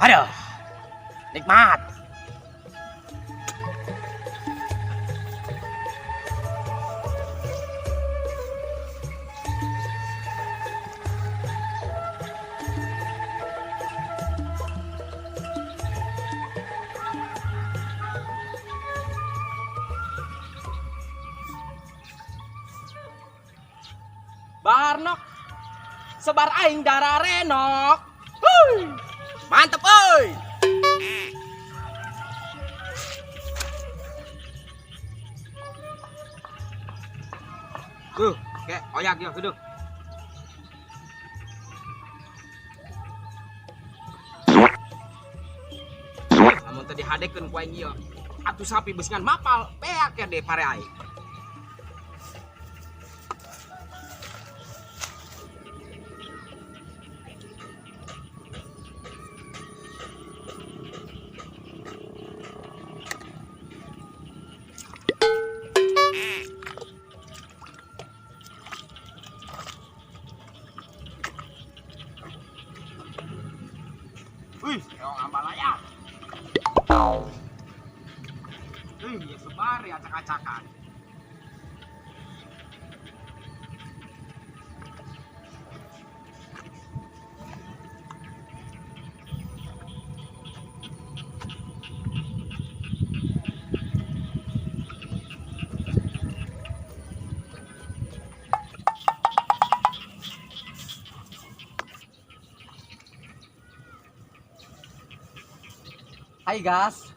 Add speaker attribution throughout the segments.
Speaker 1: Aduh, nikmat. Barnok, sebar aing darah renok. Mantep, oi. Oke, oyak ya, duduk. Namun tadi hadekeun ku aing ieu. Atuh sapi beusngan mapal, peak ya deh pare aing. Wih, yang ambalaya. Ya sebar ya acak-acakan. Hai gas,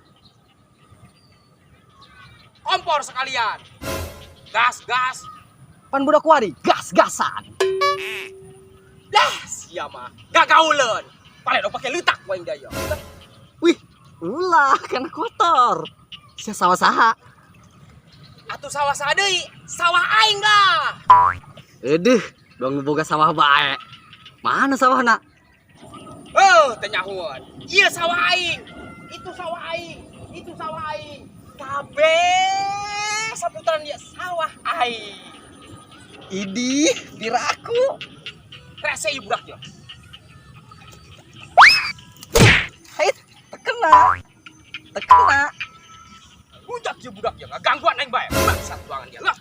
Speaker 1: kompor sekalian, gas, pan budak wari, gas-gasan. Dah, siapa? Gagauleun, paling lo pakai letak waing daya.
Speaker 2: Wih, ulah kena kotor. Sia sawah saha?
Speaker 1: Atuh sawah sadei, sawah aing lah.
Speaker 2: Edeh, dong boga sawah bae. Mana sawahna?
Speaker 1: Oh, tenyahuan. Iya sawah aing. Itu sawah aing. Itu sawah aing. Kabeh seputaran dia sawah aing.
Speaker 2: Idih, diraku.
Speaker 1: Rese ieu budak ya.
Speaker 2: Hai, tekena.
Speaker 1: Budak ieu budak ya, gangguan aing bae. Bangsat tuangan dia lah.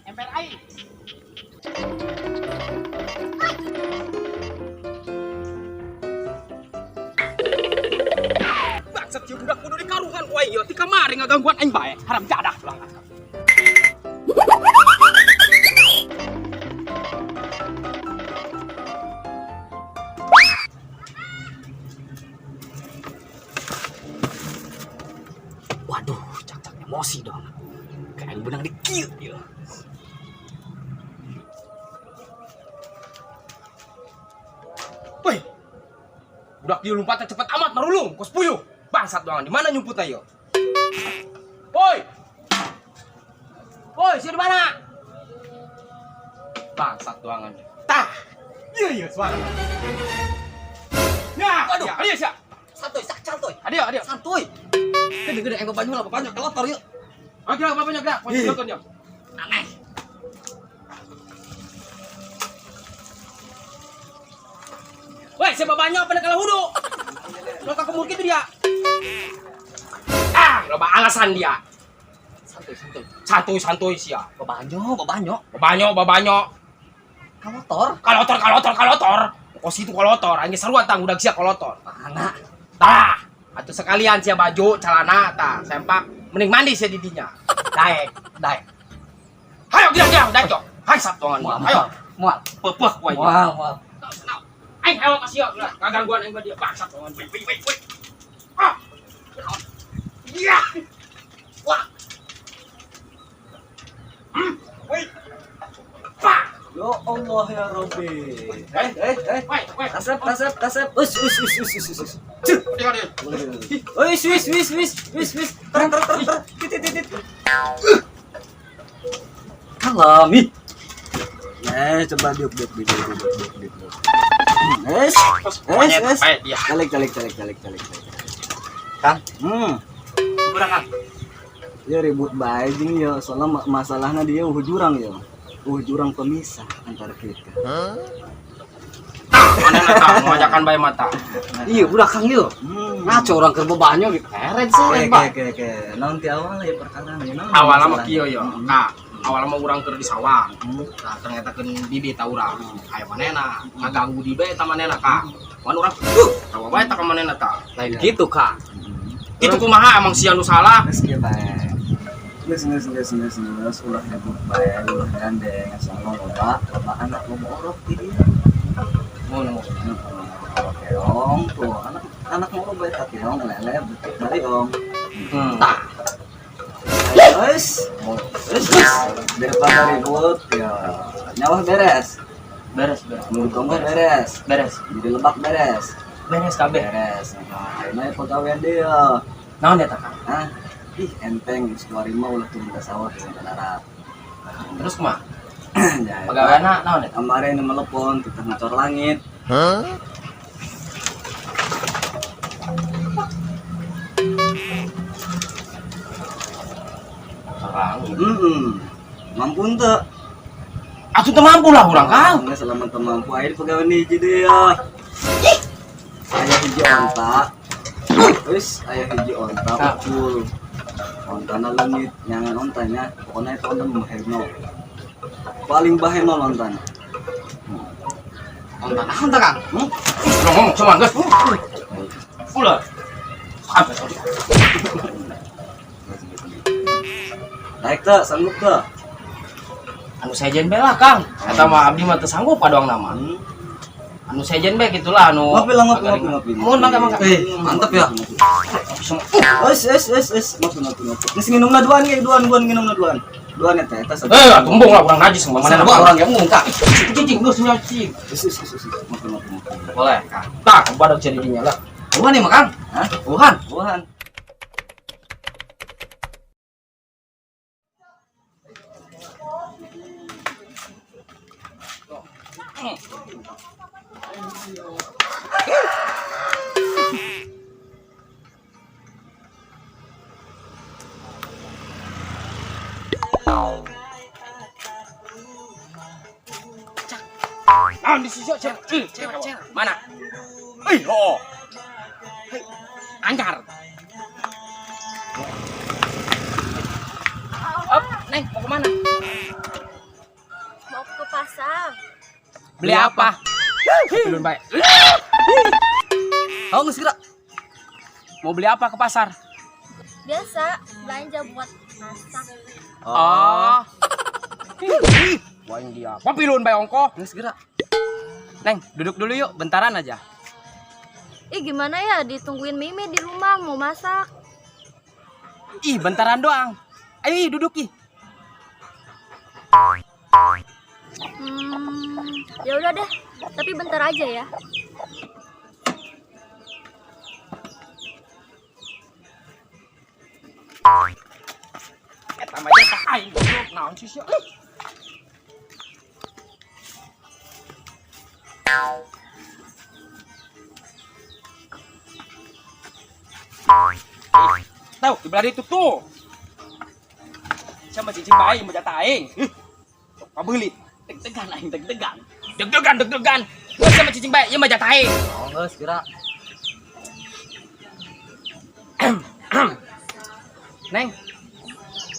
Speaker 1: Ember aing. Bangsat ieu budak kudu dikaruhan ku aing, ti kamari ngagangguan aing bae. Haram jadah tulang.
Speaker 2: Waduh, cak emosi dong. Kayak benang dikieu dia.
Speaker 1: Woi, budak ieu lompatnya cepet amat marulung, kos puyuh. Bangsat doang, di mana nyumputnya ieu? Woi, si di mana? Bangsat doangan. Tah, iya suara. Nah,
Speaker 2: Waduh.
Speaker 1: ya, sih.
Speaker 2: Santuy, santuy.
Speaker 1: Adio.
Speaker 2: Santuy. Gede-gede yang banyak lah, banyak kelotor yuk.
Speaker 1: Oke, bapaknya gerak, posisi dokon ya.
Speaker 2: Aneh.
Speaker 1: Woi, siapa banyak pada kalah hudu? Lo kakak murki itu dia. Loba alasan dia. Santuy sih ya. Babanyo. Kalotor. Kos itu kolotor, anjing seruan tang udah sia kolotor.
Speaker 2: Mana?
Speaker 1: Tah, atuh sekalian sia baju, celana tah, sempak mending mandi sia didinya. Daek. Hayo gilang, daek. Hai satongan. Ayo.
Speaker 2: Mual.
Speaker 1: Peuh ku aing.
Speaker 2: Mual.
Speaker 1: Aing hayo kasih ya, gangguan aing dia bangsat tongan. Woi. Ah. Iya. Wah. Woi. Pak.
Speaker 2: Ya Allah ya Rabbi.
Speaker 1: Woi.
Speaker 2: Tasep. Us.
Speaker 1: Cuh.
Speaker 2: Wis. Terang. Titit. Alami. Coba diuk. Es.
Speaker 1: Dia.
Speaker 2: Calik. Kang.
Speaker 1: Kurang kan?
Speaker 2: Ya ribut bae jeung ya, soalnya masalahnya dia jurang ya. Jurang pemisah antara kita.
Speaker 1: Mana nata, ngajakan bayi mata.
Speaker 2: Iya, budak Kang yuk. Ngaco orang kerba banyak di keret sih, Pak.
Speaker 3: Oke. Naon ti awal ya perkara nih.
Speaker 1: Awalnya mah kieu yo. Nah, awalnya mah urang keur di sawah. Nah, ternyata kan bibi tah urang. Aya manehna, ngaganggu di bae tah manehna, Kak. Wan urang, tawa bae tah ka manehna tah.
Speaker 2: Lain gitu, Kak.
Speaker 1: Itu kumaha emang sia nu salah.
Speaker 3: Geus kieu bae. Geus ulah hebut bae, ulah gandeng asal loba anak loba orok di dieu.
Speaker 1: Mun
Speaker 3: Oke, Ong, tuh anak mau baik hati Ong, lele betik dari Ong.
Speaker 2: Tah.
Speaker 3: Guys, daripada ribut ya nyawa beres.
Speaker 1: beres.
Speaker 3: Menurut kamu beres.
Speaker 1: Beres.
Speaker 3: Jadi lebak beres.
Speaker 1: Beres kabeh.
Speaker 3: Beres. Nah, ini pegawai dia.
Speaker 1: Naon eta, Kak?
Speaker 3: Hah? Ih, enteng geus 25 ulah turun ke sawah di darat.
Speaker 1: Terus kumaha?
Speaker 3: Ya,
Speaker 1: Pegawaiana naon eta?
Speaker 3: kemarin telepon kita ngacor langit.
Speaker 1: Sarang.
Speaker 3: Mampu ente?
Speaker 1: Atuh teu mampu lah urang, Kang.
Speaker 3: Nggak selama teu mampu air pegawai nih jadi ya. Ayah hiji onta. Terus ayah hiji onta full. Ontana leungit nyangan ontanya. Pokoknya itu onta baheno. Paling baheno ontana.
Speaker 1: Onta naon tah, Kang? Lu ngomong sama geus. Ulah. Sampai sorry.
Speaker 3: Naik teh, sanggup teh.
Speaker 1: Anu sejen bae lah, Kang. Eta mah abdi mah teu sanggup padoang nama. Anu sejen bae gitulah anu.
Speaker 3: Ngopi lah, ngopi.
Speaker 1: Mun mangga.
Speaker 3: Mantap ya. Wes. Ngopi. Geus nginumna duaan ge, duaan nginumna duaan. Duaan eta satu.
Speaker 1: Tumbung lah urang najis sama mana orang yang ngungkak. Cicing geus nyacing.
Speaker 3: Wes. Ngopi.
Speaker 1: Boleh, Kang. Tah, badak jadi dinya lah. Buhan nih, Kang.
Speaker 3: Hah? Buhan.
Speaker 1: Ah, di sisi cewek. Mana? Oh. Hei, anjar. Neng, mau kemana?
Speaker 4: Mau ke pasar.
Speaker 1: Beli apa? Belum baik.
Speaker 2: Tahu nggak segera?
Speaker 1: Mau beli apa ke pasar?
Speaker 4: Biasa belanja buat masak.
Speaker 1: Oh. Wah, ini dia. Papilun bae ongko.
Speaker 2: Nggak segera.
Speaker 1: Neng, duduk dulu yuk, bentaran aja.
Speaker 4: Ih gimana ya ditungguin Mimi di rumah mau masak.
Speaker 1: Ih, bentaran doang. Ayo duduk ih.
Speaker 4: Ya udah deh, tapi bentar aja ya.
Speaker 1: Eta mah jatah aing goblok naon sih sia. Tahu, di belah itu tuh. Sama cicing bayi mau jatah aing. Pabeuli. Deg-degan aing deg-degan. Deg-degan. Geus sama cicing bayi ieu mah jatah aing.
Speaker 2: Oh, nggak segera.
Speaker 1: Neng,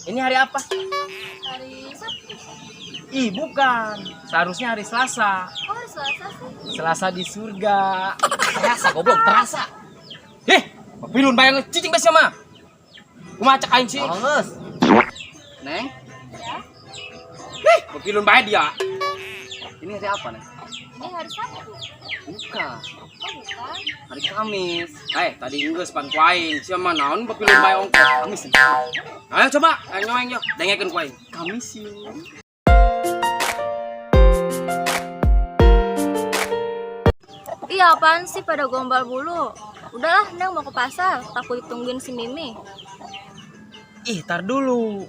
Speaker 1: ini hari apa?
Speaker 4: Hari Sabtu.
Speaker 1: Ih, bukan. Seharusnya hari Selasa.
Speaker 4: Oh hari Selasa sih.
Speaker 1: Selasa di surga. Terasa goblok, terasa. Papilun bayang cicing bes mah. Kumaha cek aing sih?
Speaker 2: Oh, nggak.
Speaker 1: Neng,
Speaker 4: Ya.
Speaker 1: papilun bae dia.
Speaker 2: Ini hari apa nih?
Speaker 4: Ini hari Sabtu.
Speaker 2: Bukan.
Speaker 4: Oh bukan.
Speaker 2: Hari Kamis.
Speaker 1: Tadi geus pan ku aing, sia mah naon papilun bae ongko.
Speaker 2: Kamis.
Speaker 1: Ayo coba, aing nyoeng yo, dengekeun ku aing.
Speaker 2: Kamis yuk.
Speaker 4: Iya apaan sih pada gombal mulu. Udahlah Neng mau ke pasar, takut ditungguin si Mimi.
Speaker 1: Ih, tar dulu.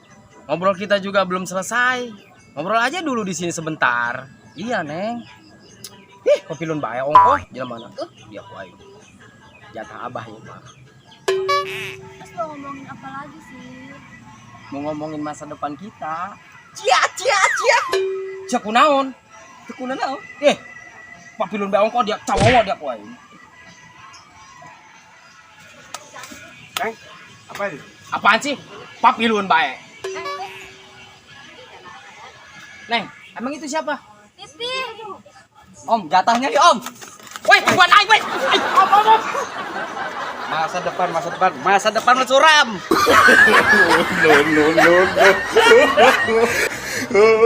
Speaker 1: Ngobrol kita juga belum selesai. Ngobrol aja dulu di sini sebentar. Iya, Neng. Papilun bae ongko, jelema mana tuh? Dia ku aing. Jatah abah ya, Pak.
Speaker 4: Terus mau ngomongin apa lagi sih?
Speaker 1: Mau ngomongin masa depan kita. Cia. Cia kunaon?
Speaker 2: Tekuna naon?
Speaker 1: papilun bae ongko dia cawawa dia kuai.
Speaker 5: Neng, apa ini?
Speaker 1: Apaan sih? Papilun bae. Neng, emang itu siapa?
Speaker 4: Titi.
Speaker 3: Om, jatahnya nih Om.
Speaker 1: Woi, gua naik, woi. Om.
Speaker 3: Masa depan lu suram.
Speaker 5: No.